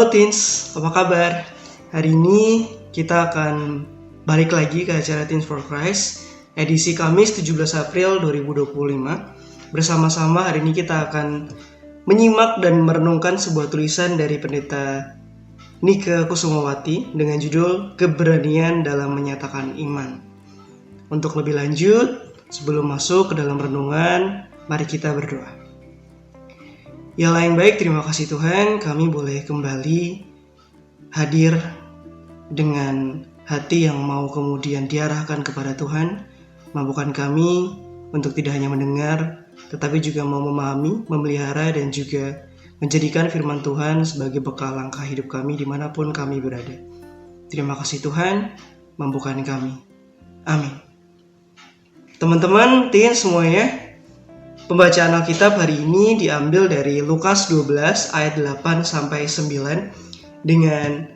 Halo Teens, apa kabar? Hari ini kita akan balik lagi ke acara Teens for Christ, edisi Kamis 17 April 2025. Bersama-sama hari ini kita akan menyimak dan merenungkan sebuah tulisan dari Pendeta Nike Kusumawati dengan judul Keberanian dalam Menyatakan Iman. Untuk lebih lanjut, sebelum masuk ke dalam renungan, mari kita berdoa. Ya Allah yang baik, terima kasih Tuhan, kami boleh kembali hadir dengan hati yang mau kemudian diarahkan kepada Tuhan. Mampukan kami untuk tidak hanya mendengar, tetapi juga mau memahami, memelihara, dan juga menjadikan firman Tuhan sebagai bekal langkah hidup kami dimanapun kami berada. Terima kasih Tuhan, mampukan kami. Amin. Teman-teman, teens semuanya, pembacaan Alkitab hari ini diambil dari Lukas 12 ayat 8 sampai 9 dengan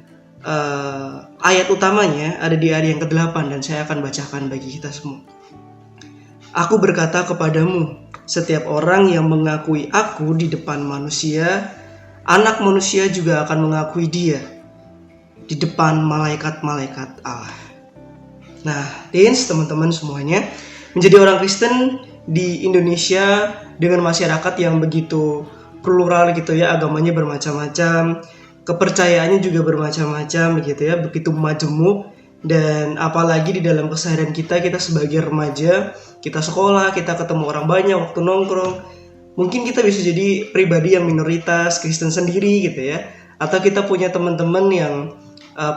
ayat utamanya ada di ayat yang ke-8 dan saya akan bacakan bagi kita semua. Aku berkata kepadamu, setiap orang yang mengakui aku di depan manusia, Anak Manusia juga akan mengakui dia di depan malaikat-malaikat Allah. Nah, teens, teman-teman semuanya, menjadi orang Kristen di Indonesia dengan masyarakat yang begitu plural gitu ya, agamanya bermacam-macam, kepercayaannya juga bermacam-macam begitu ya, begitu majemuk. Dan apalagi di dalam keseharian kita sebagai remaja, kita sekolah, kita ketemu orang banyak, waktu nongkrong, mungkin kita bisa jadi pribadi yang minoritas Kristen sendiri gitu ya, atau kita punya teman-teman yang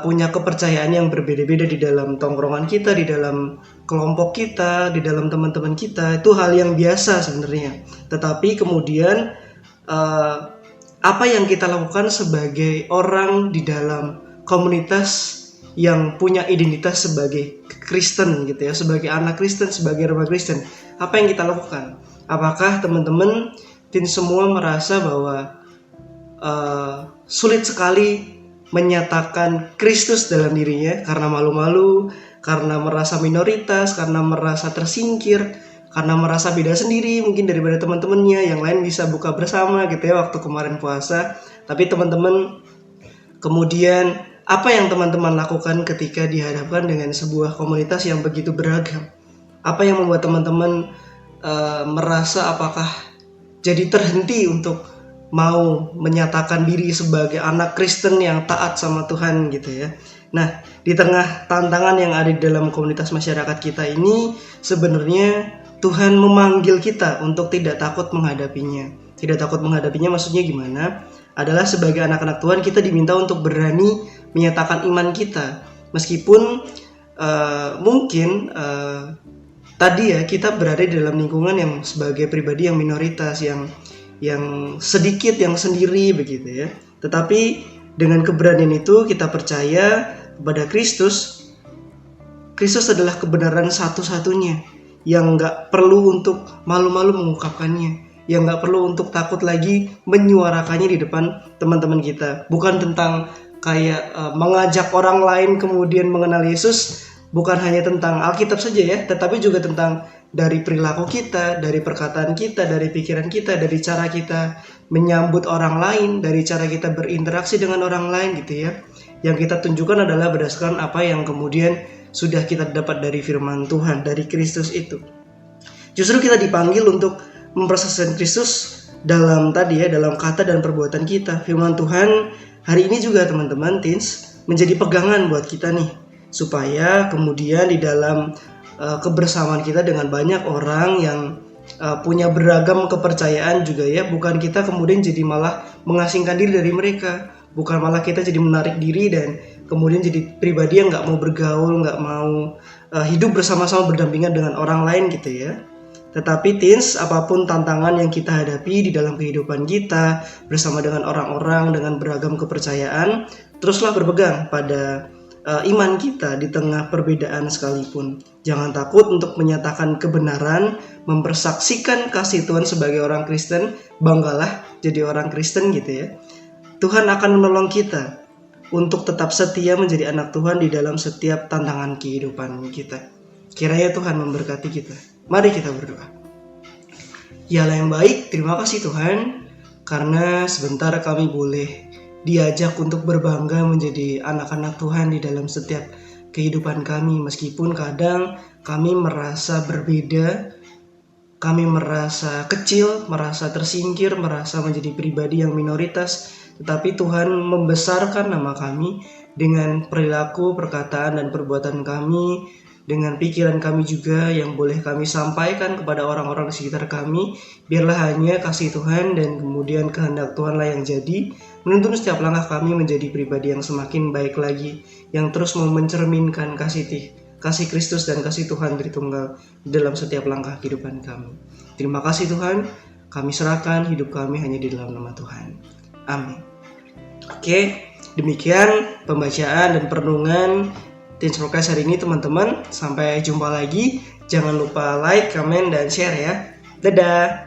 punya kepercayaan yang berbeda-beda di dalam tongkrongan kita, di dalam kelompok kita, di dalam teman-teman kita. Itu hal yang biasa sebenarnya. Tetapi kemudian apa yang kita lakukan sebagai orang di dalam komunitas yang punya identitas sebagai Kristen gitu ya, sebagai anak Kristen, sebagai remaja Kristen, apa yang kita lakukan? Apakah teman-teman semua merasa bahwa sulit sekali menyatakan Kristus dalam dirinya karena malu-malu, karena merasa minoritas, karena merasa tersingkir, karena merasa beda sendiri mungkin daripada teman-temannya yang lain bisa buka bersama gitu ya waktu kemarin puasa. Tapi teman-teman, kemudian apa yang teman-teman lakukan ketika dihadapkan dengan sebuah komunitas yang begitu beragam? Apa yang membuat teman-teman merasa apakah jadi terhenti untuk mau menyatakan diri sebagai anak Kristen yang taat sama Tuhan gitu ya. Nah, di tengah tantangan yang ada di dalam komunitas masyarakat kita ini, sebenarnya Tuhan memanggil kita untuk tidak takut menghadapinya. Tidak takut menghadapinya maksudnya gimana? Adalah sebagai anak-anak Tuhan kita diminta untuk berani menyatakan iman kita. Meskipun mungkin tadi ya kita berada di dalam lingkungan yang sebagai pribadi yang minoritas, yang sedikit, yang sendiri begitu ya. Tetapi dengan keberanian itu kita percaya kepada Kristus. Kristus adalah kebenaran satu-satunya yang gak perlu untuk malu-malu mengungkapkannya, yang gak perlu untuk takut lagi menyuarakannya di depan teman-teman kita. Bukan tentang kayak mengajak orang lain kemudian mengenal Yesus, bukan hanya tentang Alkitab saja ya, tetapi juga tentang dari perilaku kita, dari perkataan kita, dari pikiran kita, dari cara kita menyambut orang lain, dari cara kita berinteraksi dengan orang lain gitu ya. Yang kita tunjukkan adalah berdasarkan apa yang kemudian sudah kita dapat dari firman Tuhan, dari Kristus itu. Justru kita dipanggil untuk mempersaksikan Kristus dalam dalam kata dan perbuatan kita. Firman Tuhan hari ini juga teman-teman teens menjadi pegangan buat kita nih, supaya kemudian di dalam kebersamaan kita dengan banyak orang yang punya beragam kepercayaan juga ya, bukan kita kemudian jadi malah mengasingkan diri dari mereka, bukan malah kita jadi menarik diri dan kemudian jadi pribadi yang gak mau bergaul, gak mau hidup bersama-sama berdampingan dengan orang lain gitu ya. Tetapi teens, apapun tantangan yang kita hadapi di dalam kehidupan kita bersama dengan orang-orang dengan beragam kepercayaan, teruslah berpegang pada iman kita di tengah perbedaan sekalipun. Jangan takut untuk menyatakan kebenaran, mempersaksikan kasih Tuhan sebagai orang Kristen. Banggalah jadi orang Kristen gitu ya. Tuhan akan menolong kita untuk tetap setia menjadi anak Tuhan di dalam setiap tantangan kehidupan kita. Kiranya Tuhan memberkati kita. Mari kita berdoa. Ya Allah yang baik, terima kasih Tuhan karena sebentar kami boleh diajak untuk berbangga menjadi anak-anak Tuhan di dalam setiap kehidupan kami. Meskipun kadang kami merasa berbeda, kami merasa kecil, merasa tersingkir, merasa menjadi pribadi yang minoritas, tetapi Tuhan membesarkan nama kami dengan perilaku, perkataan, dan perbuatan kami, dengan pikiran kami juga yang boleh kami sampaikan kepada orang-orang di sekitar kami. Biarlah hanya kasih Tuhan dan kemudian kehendak Tuhanlah yang jadi, menuntun setiap langkah kami menjadi pribadi yang semakin baik lagi, yang terus mau mencerminkan kasih Kristus dan kasih Tuhan Tritunggal dalam setiap langkah kehidupan kami. Terima kasih Tuhan, kami serahkan hidup kami hanya di dalam nama Tuhan. Amin. Oke, demikian pembacaan dan perenungan Teens Prokes hari ini teman-teman. Sampai jumpa lagi. Jangan lupa like, komen, dan share ya. Dadah.